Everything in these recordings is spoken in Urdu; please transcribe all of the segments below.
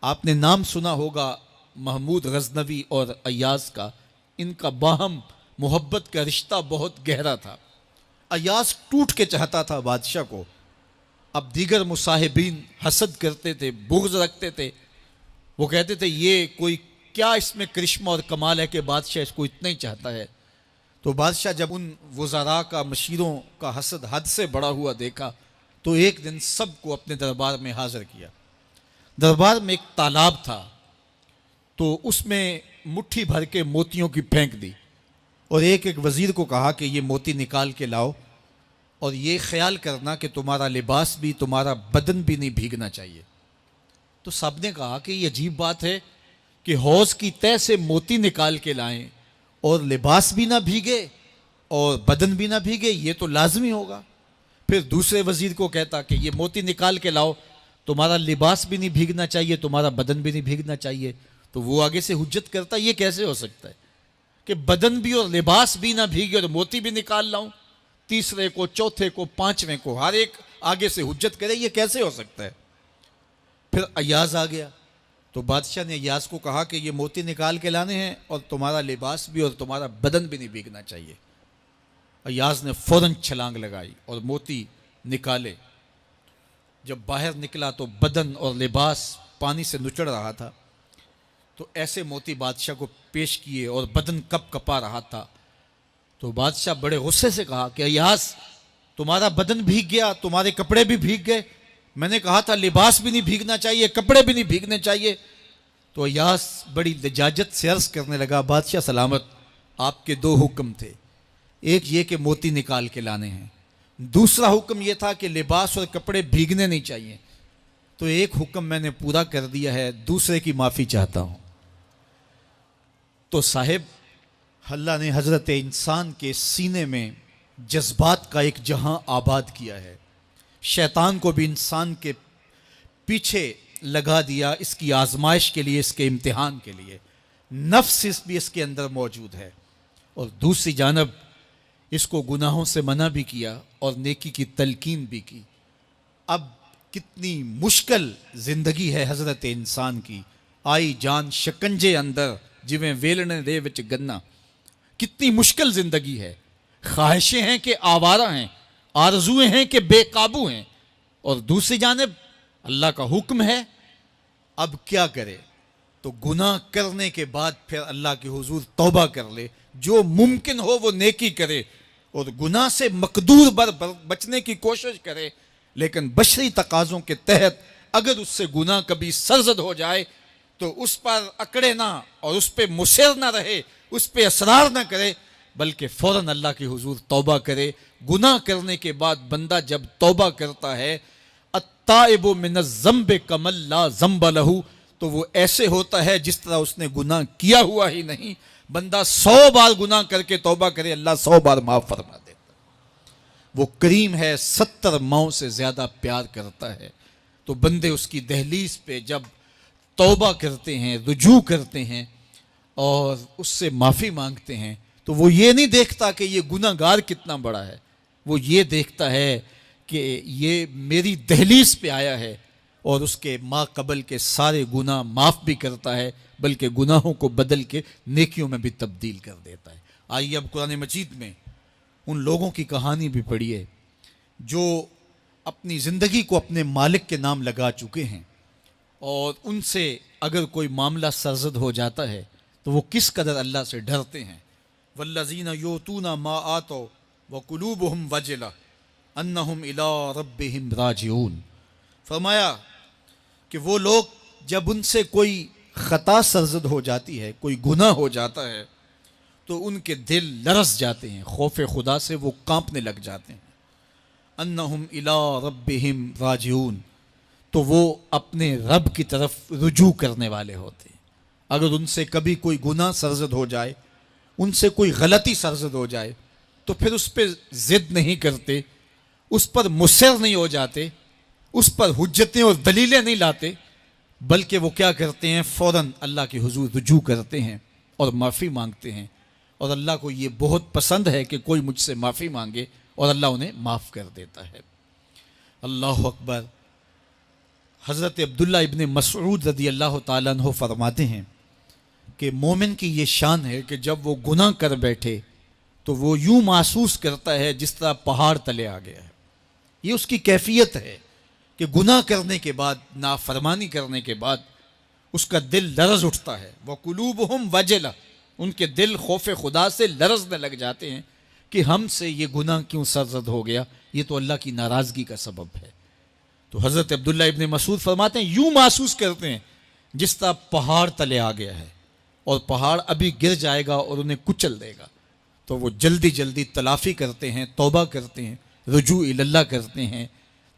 آپ نے نام سنا ہوگا محمود غزنوی اور ایاز کا، ان کا باہم محبت کا رشتہ بہت گہرا تھا۔ ایاز ٹوٹ کے چاہتا تھا بادشاہ کو، اب دیگر مصاحبین حسد کرتے تھے، بغض رکھتے تھے، وہ کہتے تھے یہ کوئی کیا اس میں کرشمہ اور کمال ہے کہ بادشاہ اس کو اتنا ہی چاہتا ہے۔ تو بادشاہ جب ان وزراء کا، مشیروں کا حسد حد سے بڑا ہوا دیکھا تو ایک دن سب کو اپنے دربار میں حاضر کیا۔ دربار میں ایک تالاب تھا، تو اس میں مٹھی بھر کے موتیوں کی پھینک دی، اور ایک ایک وزیر کو کہا کہ یہ موتی نکال کے لاؤ، اور یہ خیال کرنا کہ تمہارا لباس بھی، تمہارا بدن بھی نہیں بھیگنا چاہیے۔ تو سب نے کہا کہ یہ عجیب بات ہے کہ حوض کی تہہ سے موتی نکال کے لائیں اور لباس بھی نہ بھیگے اور بدن بھی نہ بھیگے، یہ تو لازمی ہوگا۔ پھر دوسرے وزیر کو کہتا کہ یہ موتی نکال کے لاؤ، تمہارا لباس بھی نہیں بھیگنا چاہیے، تمہارا بدن بھی نہیں بھیگنا چاہیے۔ تو وہ آگے سے حجت کرتا یہ کیسے ہو سکتا ہے کہ بدن بھی اور لباس بھی نہ بھیگے اور موتی بھی نکال لاؤں؟ تیسرے کو، چوتھے کو، پانچویں کو، ہر ایک آگے سے حجت کرے یہ کیسے ہو سکتا ہے؟ پھر ایاز آ گیا، تو بادشاہ نے ایاز کو کہا کہ یہ موتی نکال کے لانے ہیں اور تمہارا لباس بھی اور تمہارا بدن بھی نہیں بھیگنا چاہیے۔ ایاز نے فوراً چھلانگ لگائی اور موتی نکالے۔ جب باہر نکلا تو بدن اور لباس پانی سے نچڑ رہا تھا، تو ایسے موتی بادشاہ کو پیش کیے اور بدن کپ کپا رہا تھا۔ تو بادشاہ بڑے غصے سے کہا کہ ایاز تمہارا بدن بھیگ گیا، تمہارے کپڑے بھی بھیگ گئے، میں نے کہا تھا لباس بھی نہیں بھیگنا چاہیے، کپڑے بھی نہیں بھیگنے چاہیے۔ تو ایاز بڑی لجاجت سے عرض کرنے لگا، بادشاہ سلامت، آپ کے دو حکم تھے، ایک یہ کہ موتی نکال کے لانے ہیں، دوسرا حکم یہ تھا کہ لباس اور کپڑے بھیگنے نہیں چاہیے، تو ایک حکم میں نے پورا کر دیا ہے، دوسرے کی معافی چاہتا ہوں۔ تو صاحب، اللہ نے حضرت انسان کے سینے میں جذبات کا ایک جہاں آباد کیا ہے، شیطان کو بھی انسان کے پیچھے لگا دیا اس کی آزمائش کے لیے، اس کے امتحان کے لیے، نفس بھی اس کے اندر موجود ہے، اور دوسری جانب اس کو گناہوں سے منع بھی کیا اور نیکی کی تلقین بھی کی۔ اب کتنی مشکل زندگی ہے حضرت انسان کی، آئی جان شکنجے اندر جویں ویلنے دے وچ گنا، کتنی مشکل زندگی ہے، خواہشیں ہیں کہ آوارہ ہیں، آرزویں ہیں کہ بے قابو ہیں، اور دوسری جانب اللہ کا حکم ہے۔ اب کیا کرے؟ تو گناہ کرنے کے بعد پھر اللہ کے حضور توبہ کر لے، جو ممکن ہو وہ نیکی کرے، اور گناہ سے مقدور بچنے کی کوشش کرے، لیکن بشری تقاضوں کے تحت اگر اس سے گناہ کبھی سرزد ہو جائے تو اس پر اکڑے نہ اور اس پہ مصر نہ رہے، اس پہ اصرار نہ کرے، بلکہ فوراً اللہ کے حضور توبہ کرے۔ گناہ کرنے کے بعد بندہ جب توبہ کرتا ہے، التائب من الذنب کمن لا ذنب لہ، تو وہ ایسے ہوتا ہے جس طرح اس نے گناہ کیا ہوا ہی نہیں۔ بندہ 100 بار گناہ کر کے توبہ کرے، اللہ 100 بار معاف فرما دیتا۔ وہ کریم ہے، 70 ماؤں سے زیادہ پیار کرتا ہے۔ تو بندے اس کی دہلیز پہ جب توبہ کرتے ہیں، رجوع کرتے ہیں اور اس سے معافی مانگتے ہیں، تو وہ یہ نہیں دیکھتا کہ یہ گناہ گار کتنا بڑا ہے، وہ یہ دیکھتا ہے کہ یہ میری دہلیز پہ آیا ہے، اور اس کے ما قبل کے سارے گناہ معاف بھی کرتا ہے، بلکہ گناہوں کو بدل کے نیکیوں میں بھی تبدیل کر دیتا ہے۔ آئیے اب قرآن مجید میں ان لوگوں کی کہانی بھی پڑھیے جو اپنی زندگی کو اپنے مالک کے نام لگا چکے ہیں، اور ان سے اگر کوئی معاملہ سرزد ہو جاتا ہے تو وہ کس قدر اللہ سے ڈرتے ہیں۔ والذین یؤتون ما آتوا وقلوبہم وجلہ انہم الی ربہم راجعون، فرمایا کہ وہ لوگ جب ان سے کوئی خطا سرزد ہو جاتی ہے، کوئی گناہ ہو جاتا ہے، تو ان کے دل لرز جاتے ہیں، خوف خدا سے وہ کانپنے لگ جاتے ہیں۔ انہم الی ربہم راجعون، تو وہ اپنے رب کی طرف رجوع کرنے والے ہوتے ہیں۔ اگر ان سے کبھی کوئی گناہ سرزد ہو جائے، ان سے کوئی غلطی سرزد ہو جائے، تو پھر اس پہ ضد نہیں کرتے، اس پر مصر نہیں ہو جاتے، اس پر حجتیں اور دلیلیں نہیں لاتے، بلکہ وہ کیا کرتے ہیں، فوراً اللہ کے حضور رجوع کرتے ہیں اور معافی مانگتے ہیں، اور اللہ کو یہ بہت پسند ہے کہ کوئی مجھ سے معافی مانگے، اور اللہ انہیں معاف کر دیتا ہے۔ اللہ اکبر۔ حضرت عبداللہ ابن مسعود رضی اللہ تعالیٰ عنہ فرماتے ہیں کہ مومن کی یہ شان ہے کہ جب وہ گناہ کر بیٹھے تو وہ یوں محسوس کرتا ہے جس طرح پہاڑ تلے آ گیا ہے. یہ اس کی کیفیت ہے کہ گناہ کرنے کے بعد، نافرمانی کرنے کے بعد اس کا دل لرز اٹھتا ہے. وَقُلُوبُهُمْ وَجِلَةٌ، ان کے دل خوف خدا سے لرزنے لگ جاتے ہیں کہ ہم سے یہ گناہ کیوں سرزد ہو گیا، یہ تو اللہ کی ناراضگی کا سبب ہے. تو حضرت عبداللہ ابن مسعود فرماتے ہیں یوں محسوس کرتے ہیں جس طرح پہاڑ تلے آ گیا ہے اور پہاڑ ابھی گر جائے گا اور انہیں کچل دے گا. تو وہ جلدی جلدی تلافی کرتے ہیں، توبہ کرتے ہیں، رجوع اللہ کرتے ہیں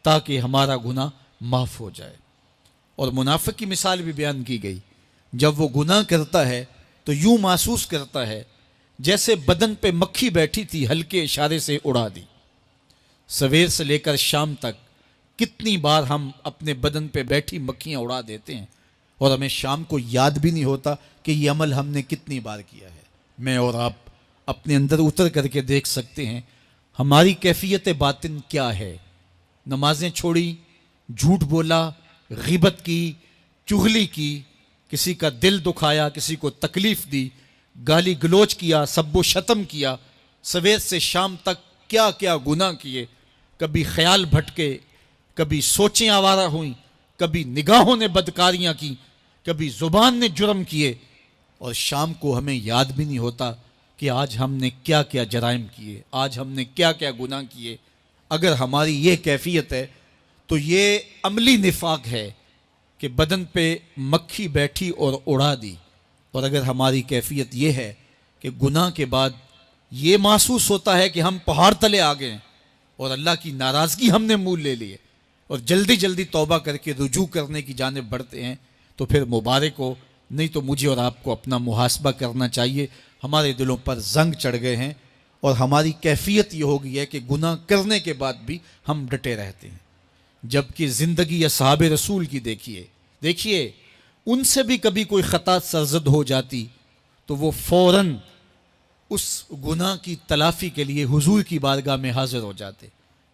تاکہ ہمارا گناہ معاف ہو جائے. اور منافق کی مثال بھی بیان کی گئی. جب وہ گناہ کرتا ہے تو یوں محسوس کرتا ہے جیسے بدن پہ مکھی بیٹھی تھی، ہلکے اشارے سے اڑا دی. سویر سے لے کر شام تک کتنی بار ہم اپنے بدن پہ بیٹھی مکھیاں اڑا دیتے ہیں اور ہمیں شام کو یاد بھی نہیں ہوتا کہ یہ عمل ہم نے کتنی بار کیا ہے. میں اور آپ اپنے اندر اتر کر کے دیکھ سکتے ہیں ہماری کیفیت باطن کیا ہے. نمازیں چھوڑی، جھوٹ بولا، غیبت کی، چغلی کی، کسی کا دل دکھایا، کسی کو تکلیف دی، گالی گلوچ کیا، سب و شتم کیا، سویر سے شام تک کیا کیا گناہ کیے. کبھی خیال بھٹکے، کبھی سوچیں آوارہ ہوئیں، کبھی نگاہوں نے بدکاریاں کی، کبھی زبان نے جرم کیے، اور شام کو ہمیں یاد بھی نہیں ہوتا کہ آج ہم نے کیا کیا جرائم کیے، آج ہم نے کیا کیا گناہ کیے. اگر ہماری یہ کیفیت ہے تو یہ عملی نفاق ہے کہ بدن پہ مکھی بیٹھی اور اڑا دی. اور اگر ہماری کیفیت یہ ہے کہ گناہ کے بعد یہ محسوس ہوتا ہے کہ ہم پہاڑ تلے آ گئے اور اللہ کی ناراضگی ہم نے مول لے لیے اور جلدی جلدی توبہ کر کے رجوع کرنے کی جانب بڑھتے ہیں، تو پھر مبارک ہو. نہیں تو مجھے اور آپ کو اپنا محاسبہ کرنا چاہیے. ہمارے دلوں پر زنگ چڑھ گئے ہیں اور ہماری کیفیت یہ ہو گئی ہے کہ گناہ کرنے کے بعد بھی ہم ڈٹے رہتے ہیں. جبکہ زندگی اصحاب رسول کی دیکھیے ان سے بھی کبھی کوئی خطا سرزد ہو جاتی تو وہ فوراً اس گناہ کی تلافی کے لیے حضور کی بارگاہ میں حاضر ہو جاتے.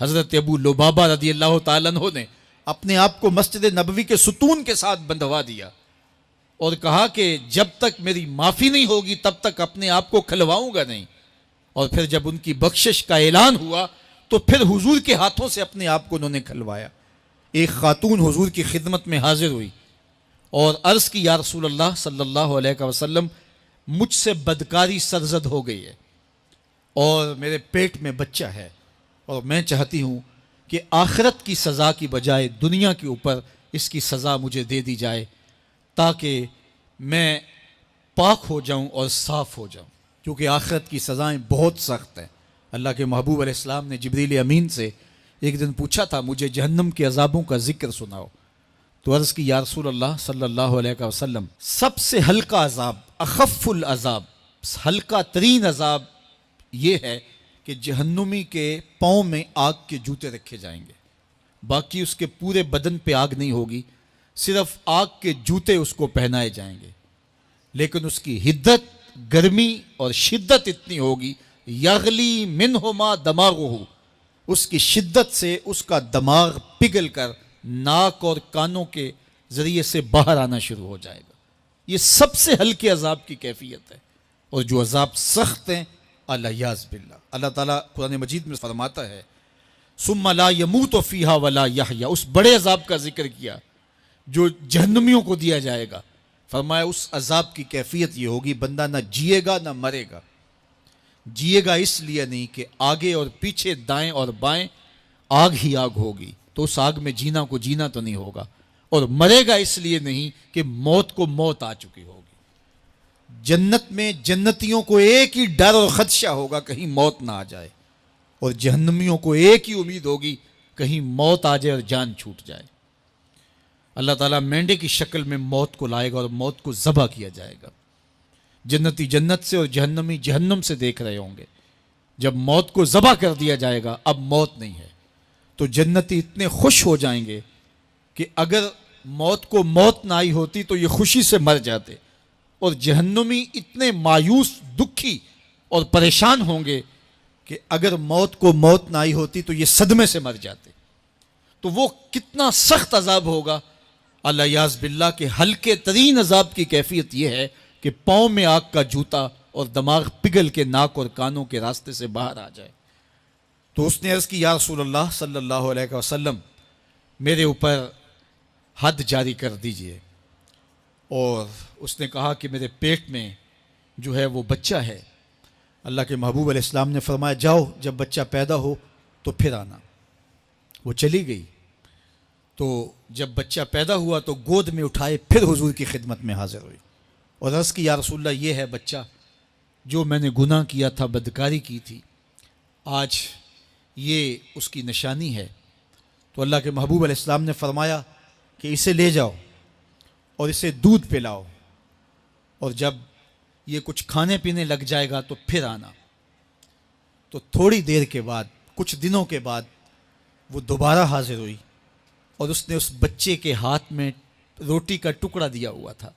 حضرت ابو لبابہ رضی اللہ تعالیٰ عنہ نے اپنے آپ کو مسجد نبوی کے ستون کے ساتھ بندھوا دیا اور کہا کہ جب تک میری معافی نہیں ہوگی تب تک اپنے آپ کو کھلواؤں گا نہیں. اور پھر جب ان کی بخشش کا اعلان ہوا تو پھر حضور کے ہاتھوں سے اپنے آپ کو انہوں نے کھلوایا. ایک خاتون حضور کی خدمت میں حاضر ہوئی اور عرض کی یا رسول اللہ صلی اللہ علیہ وسلم، مجھ سے بدکاری سرزد ہو گئی ہے اور میرے پیٹ میں بچہ ہے اور میں چاہتی ہوں کہ آخرت کی سزا کی بجائے دنیا کے اوپر اس کی سزا مجھے دے دی جائے تاکہ میں پاک ہو جاؤں اور صاف ہو جاؤں، کیونکہ آخرت کی سزائیں بہت سخت ہیں. اللہ کے محبوب علیہ السلام نے جبریل امین سے ایک دن پوچھا تھا مجھے جہنم کے عذابوں کا ذکر سناؤ. تو عرض کی یا رسول اللہ صلی اللہ علیہ وسلم، سب سے ہلکا عذاب، اخف العذاب، ہلکا ترین عذاب یہ ہے کہ جہنمی کے پاؤں میں آگ کے جوتے رکھے جائیں گے. باقی اس کے پورے بدن پہ آگ نہیں ہوگی، صرف آگ کے جوتے اس کو پہنائے جائیں گے. لیکن اس کی حدت، گرمی اور شدت اتنی ہوگی، یغلی منہما دماغہ، اس کی شدت سے اس کا دماغ پگھل کر ناک اور کانوں کے ذریعے سے باہر آنا شروع ہو جائے گا. یہ سب سے ہلکے عذاب کی کیفیت ہے. اور جو عذاب سخت ہیں الیاذ باللہ، اللہ تعالیٰ قرآن مجید میں فرماتا ہے ثم لا یموت فیہا ولا یحیا، اس بڑے عذاب کا ذکر کیا جو جہنمیوں کو دیا جائے گا. فرمایا اس عذاب کی کیفیت یہ ہوگی بندہ نہ جیے گا نہ مرے گا. جیے گا اس لیے نہیں کہ آگے اور پیچھے، دائیں اور بائیں آگ ہی آگ ہوگی، تو اس آگ میں جینا کو جینا تو نہیں ہوگا. اور مرے گا اس لیے نہیں کہ موت کو موت آ چکی ہوگی. جنت میں جنتیوں کو ایک ہی ڈر اور خدشہ ہوگا کہیں موت نہ آ جائے، اور جہنمیوں کو ایک ہی امید ہوگی کہیں موت آ جائے اور جان چھوٹ جائے. اللہ تعالیٰ مینڈے کی شکل میں موت کو لائے گا اور موت کو ذبح کیا جائے گا. جنتی جنت سے اور جہنمی جہنم سے دیکھ رہے ہوں گے. جب موت کو ذبح کر دیا جائے گا اب موت نہیں ہے تو جنتی اتنے خوش ہو جائیں گے کہ اگر موت کو موت نہ آئی ہوتی تو یہ خوشی سے مر جاتے، اور جہنمی اتنے مایوس، دکھی اور پریشان ہوں گے کہ اگر موت کو موت نہ آئی ہوتی تو یہ صدمے سے مر جاتے. تو وہ کتنا سخت عذاب ہوگا الیاذ باللہ کے ہلکے ترین عذاب کی کیفیت یہ ہے کہ پاؤں میں آگ کا جوتا اور دماغ پگھل کے ناک اور کانوں کے راستے سے باہر آ جائے۔ تو اس نے عرض کی یا رسول اللہ صلی اللہ علیہ وسلم میرے اوپر حد جاری کر دیجئے۔ اور اس نے کہا کہ میرے پیٹ میں جو ہے وہ بچہ ہے۔ اللہ کے محبوب علیہ السلام نے فرمایا جاؤ جب بچہ پیدا ہو تو پھر آنا۔ وہ چلی گئی۔ تو جب بچہ پیدا ہوا تو گود میں اٹھائے پھر حضور کی خدمت میں حاضر ہوئی اور عرض کی یا رسول اللہ یہ ہے بچہ جو میں نے گناہ کیا تھا، بدکاری کی تھی، آج یہ اس کی نشانی ہے۔ تو اللہ کے محبوب علیہ السلام نے فرمایا کہ اسے لے جاؤ اور اسے دودھ پلاؤ، اور جب یہ کچھ کھانے پینے لگ جائے گا تو پھر آنا۔ تو تھوڑی دیر کے بعد، کچھ دنوں کے بعد وہ دوبارہ حاضر ہوئی اور اس نے اس بچے کے ہاتھ میں روٹی کا ٹکڑا دیا ہوا تھا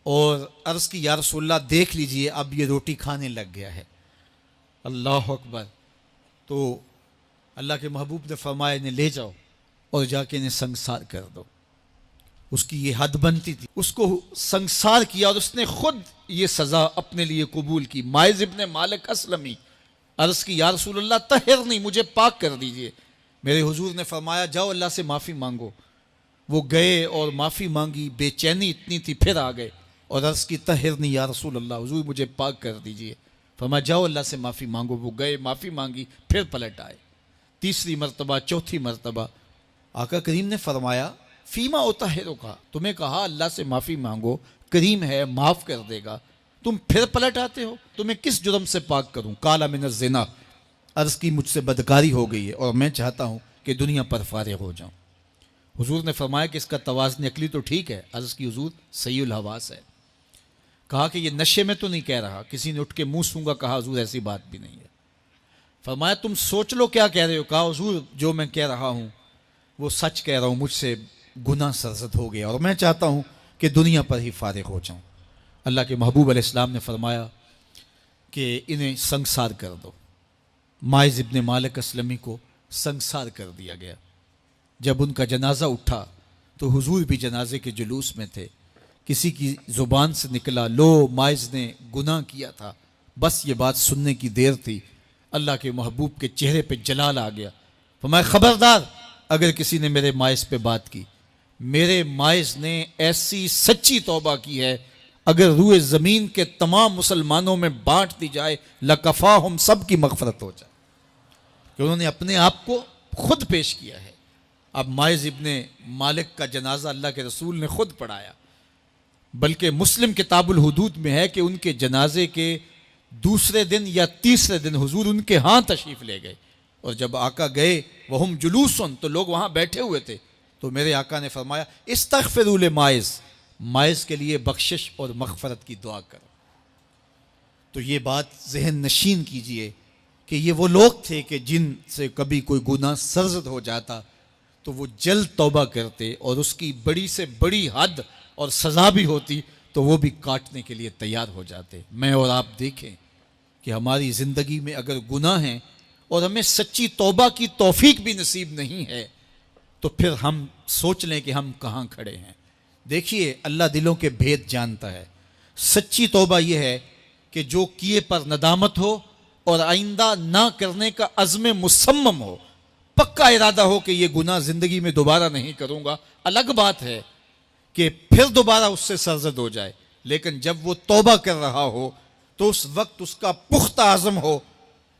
اور عرض کی یا رسول اللہ دیکھ لیجئے اب یہ روٹی کھانے لگ گیا ہے۔ اللہ اکبر۔ تو اللہ کے محبوب نے فرمایا انہیں لے جاؤ اور جا کے انہیں سنگسار کر دو۔ اس کی یہ حد بنتی تھی، اس کو سنگسار کیا اور اس نے خود یہ سزا اپنے لیے قبول کی۔ مائز ابن مالک اسلمی عرض کی یا رسول اللہ طہرنی، مجھے پاک کر دیجئے۔ میرے حضور نے فرمایا جاؤ اللہ سے معافی مانگو۔ وہ گئے اور معافی مانگی، بے چینی اتنی تھی، پھر آ گئے اور عرض کی طہرنی یا رسول اللہ، حضور مجھے پاک کر دیجئے۔ فرمایا جاؤ اللہ سے معافی مانگو۔ وہ گئے، معافی مانگی، پھر پلٹ آئے، تیسری مرتبہ، چوتھی مرتبہ۔ آقا کریم نے فرمایا فیما اطہرک، تمہیں کہا اللہ سے معافی مانگو، کریم ہے معاف کر دے گا، تم پھر پلٹ آتے ہو، تمہیں کس جرم سے پاک کروں؟ قال من الزنا، عرض کی مجھ سے بدکاری ہو گئی ہے اور میں چاہتا ہوں کہ دنیا پر فارغ ہو جاؤں۔ حضور نے فرمایا کہ اس کا توازن عقلی تو ٹھیک ہے۔ عرض کی حضور صحیح الحواس ہے۔ کہا کہ یہ نشے میں تو نہیں کہہ رہا، کسی نے اٹھ کے منہ سونگا، کہا حضور ایسی بات بھی نہیں ہے۔ فرمایا تم سوچ لو کیا کہہ رہے ہو؟ کہا حضور جو میں کہہ رہا ہوں وہ سچ کہہ رہا ہوں، مجھ سے گناہ سرزد ہو گیا اور میں چاہتا ہوں کہ دنیا پر ہی فارغ ہو جاؤں۔ اللہ کے محبوب علیہ السلام نے فرمایا کہ انہیں سنگسار کر دو۔ مائز ابن مالک اسلمی کو سنگسار کر دیا گیا۔ جب ان کا جنازہ اٹھا تو حضور بھی جنازے کے جلوس میں تھے۔ کسی کی زبان سے نکلا لو مائز نے گناہ کیا تھا، بس یہ بات سننے کی دیر تھی، اللہ کے محبوب کے چہرے پہ جلال آ گیا۔ فرمایا خبردار اگر کسی نے میرے مائز پہ بات کی، میرے مائز نے ایسی سچی توبہ کی ہے اگر روئے زمین کے تمام مسلمانوں میں بانٹ دی جائے لکفاہم، سب کی مغفرت ہو جائے، کہ انہوں نے اپنے آپ کو خود پیش کیا ہے۔ اب مائز ابن مالک کا جنازہ اللہ کے رسول نے خود پڑھایا، بلکہ مسلم کتاب الحدود میں ہے کہ ان کے جنازے کے دوسرے دن یا تیسرے دن حضور ان کے ہاں تشریف لے گئے، اور جب آقا گئے وہم جلوسن، تو لوگ وہاں بیٹھے ہوئے تھے، تو میرے آقا نے فرمایا استغفروا لمائز، مائز کے لیے بخشش اور مغفرت کی دعا کرو۔ تو یہ بات ذہن نشین کیجئے کہ یہ وہ لوگ تھے کہ جن سے کبھی کوئی گناہ سرزد ہو جاتا تو وہ جلد توبہ کرتے، اور اس کی بڑی سے بڑی حد اور سزا بھی ہوتی تو وہ بھی کاٹنے کے لیے تیار ہو جاتے۔ میں اور آپ دیکھیں کہ ہماری زندگی میں اگر گناہ ہیں اور ہمیں سچی توبہ کی توفیق بھی نصیب نہیں ہے تو پھر ہم سوچ لیں کہ ہم کہاں کھڑے ہیں۔ دیکھیے اللہ دلوں کے بھید جانتا ہے۔ سچی توبہ یہ ہے کہ جو کیے پر ندامت ہو اور آئندہ نہ کرنے کا عزم مصمم ہو، پکا ارادہ ہو کہ یہ گناہ زندگی میں دوبارہ نہیں کروں گا۔ الگ بات ہے کہ پھر دوبارہ اس سے سرزد ہو جائے، لیکن جب وہ توبہ کر رہا ہو تو اس وقت اس کا پختہ عزم ہو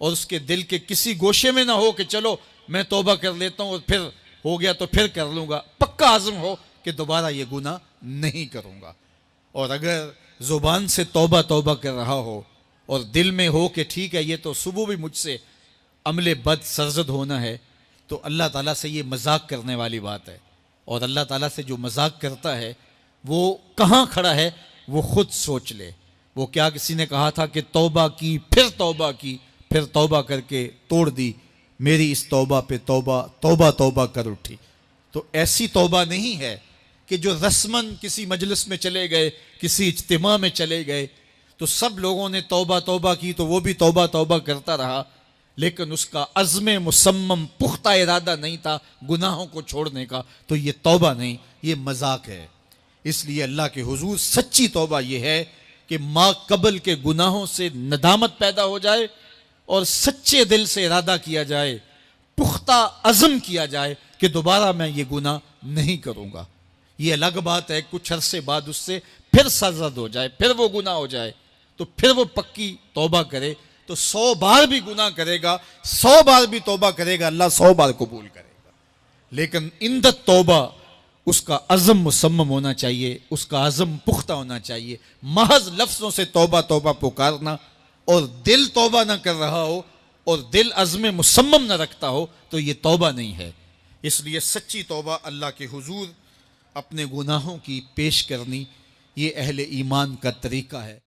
اور اس کے دل کے کسی گوشے میں نہ ہو کہ چلو میں توبہ کر لیتا ہوں اور پھر ہو گیا تو پھر کر لوں گا۔ پکا عزم ہو کہ دوبارہ یہ گناہ نہیں کروں گا۔ اور اگر زبان سے توبہ توبہ کر رہا ہو اور دل میں ہو کہ ٹھیک ہے یہ تو صبح بھی مجھ سے عمل بد سرزد ہونا ہے، تو اللہ تعالیٰ سے یہ مذاق کرنے والی بات ہے، اور اللہ تعالیٰ سے جو مذاق کرتا ہے وہ کہاں کھڑا ہے وہ خود سوچ لے۔ وہ کیا کسی نے کہا تھا کہ توبہ کی پھر توبہ کی، پھر توبہ کر کے توڑ دی، میری اس توبہ پہ توبہ توبہ توبہ کر اٹھی۔ تو ایسی توبہ نہیں ہے کہ جو رسماً کسی مجلس میں چلے گئے، کسی اجتماع میں چلے گئے تو سب لوگوں نے توبہ توبہ کی تو وہ بھی توبہ توبہ کرتا رہا، لیکن اس کا عزم مصمم پختہ ارادہ نہیں تھا گناہوں کو چھوڑنے کا، تو یہ توبہ نہیں، یہ مذاق ہے۔ اس لیے اللہ کے حضور سچی توبہ یہ ہے کہ ما قبل کے گناہوں سے ندامت پیدا ہو جائے اور سچے دل سے ارادہ کیا جائے، پختہ عزم کیا جائے کہ دوبارہ میں یہ گناہ نہیں کروں گا۔ یہ الگ بات ہے کچھ عرصے بعد اس سے پھر سرزد ہو جائے، پھر وہ گناہ ہو جائے، تو پھر وہ پکی توبہ کرے، تو 100 بار بھی گناہ کرے گا، 100 بار بھی توبہ کرے گا، اللہ 100 بار قبول کرے گا۔ لیکن اندت توبہ اس کا عزم مصمم ہونا چاہیے، اس کا عزم پختہ ہونا چاہیے۔ محض لفظوں سے توبہ توبہ پکارنا اور دل توبہ نہ کر رہا ہو اور دل عزم مصمم نہ رکھتا ہو تو یہ توبہ نہیں ہے۔ اس لیے سچی توبہ اللہ کے حضور اپنے گناہوں کی پیش کرنی، یہ اہل ایمان کا طریقہ ہے۔